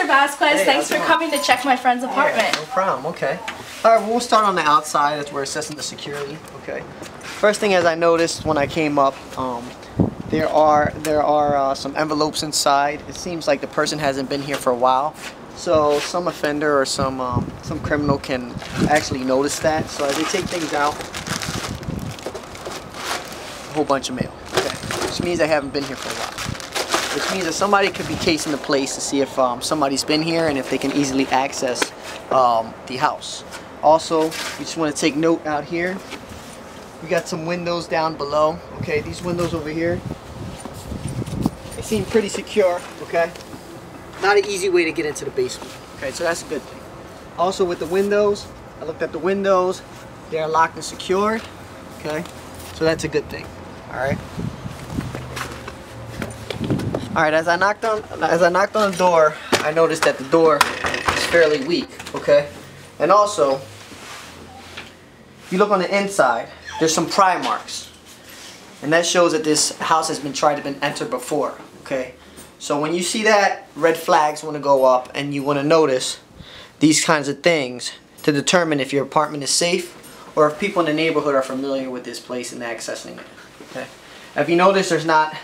Mr. Vasquez. Hey, Thanks for coming to check my friend's apartment. Yeah, no problem. Okay. All right. Well, we'll start on the outside as we're assessing the security. Okay. First thing, as I noticed when I came up, there are some envelopes inside. It seems like the person hasn't been here for a while, so some offender or some criminal can actually notice that. So as they take things out, a whole bunch of mail. Okay. Which means they haven't been here for a while. Which means that somebody could be casing the place to see if somebody's been here and if they can easily access the house. Also, we just want to take note out here. We got some windows down below. Okay, these windows over here, they seem pretty secure. Okay, not an easy way to get into the basement. Okay, so that's a good thing. Also with the windows, I looked at the windows. They are locked and secured. Okay, so that's a good thing. All right. All right, as I knocked on the door, I noticed that the door is fairly weak, okay? And also, if you look on the inside, there's some pry marks. And that shows that this house has been entered before, okay? So when you see that, red flags want to go up and you want to notice these kinds of things to determine if your apartment is safe or if people in the neighborhood are familiar with this place and accessing it, okay? If you notice, there's not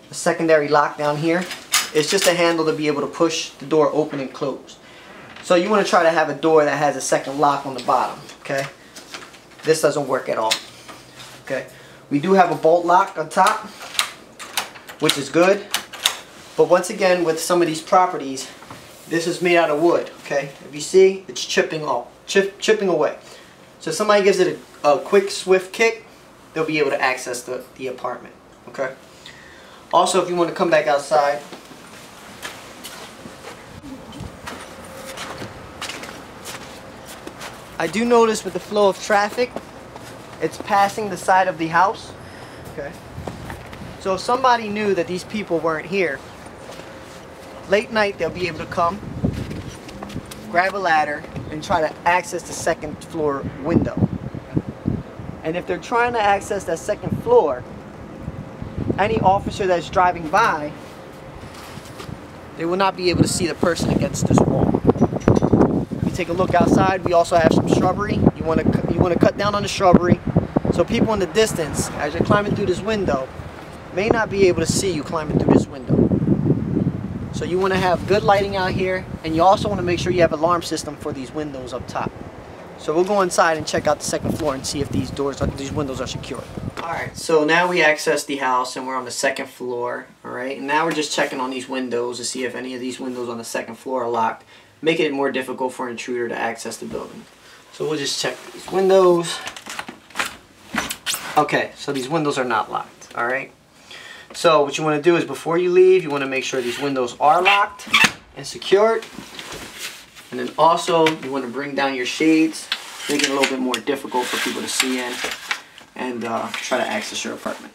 a secondary lock down here. It's just a handle to be able to push the door open and close. So you want to try to have a door that has a second lock on the bottom, okay? This doesn't work at all, okay? We do have a bolt lock on top, which is good. But once again, with some of these properties, this is made out of wood, okay? If you see, it's chipping away. So if somebody gives it a quick, swift kick, they'll be able to access the apartment, okay? Also, if you want to come back outside, I do notice with the flow of traffic, it's passing the side of the house. Okay. So if somebody knew that these people weren't here, late night they'll be able to come, grab a ladder, and try to access the second floor window. And if they're trying to access that second floor, any officer that's driving by, they will not be able to see the person against this wall. If you take a look outside, we also have some shrubbery. You want to cut down on the shrubbery, so people in the distance, as you're climbing through this window, may not be able to see you climbing through this window. So you want to have good lighting out here, and you also want to make sure you have an alarm system for these windows up top. So we'll go inside and check out the second floor and see if these windows are secure. Alright, so now we access the house and we're on the second floor. Alright, and now we're just checking on these windows to see if any of these windows on the second floor are locked, making it more difficult for an intruder to access the building. So we'll just check these windows. Okay, so these windows are not locked. Alright, so what you want to do is before you leave, you want to make sure these windows are locked and secured. And then also, you want to bring down your shades, make it a little bit more difficult for people to see in and try to access your apartment.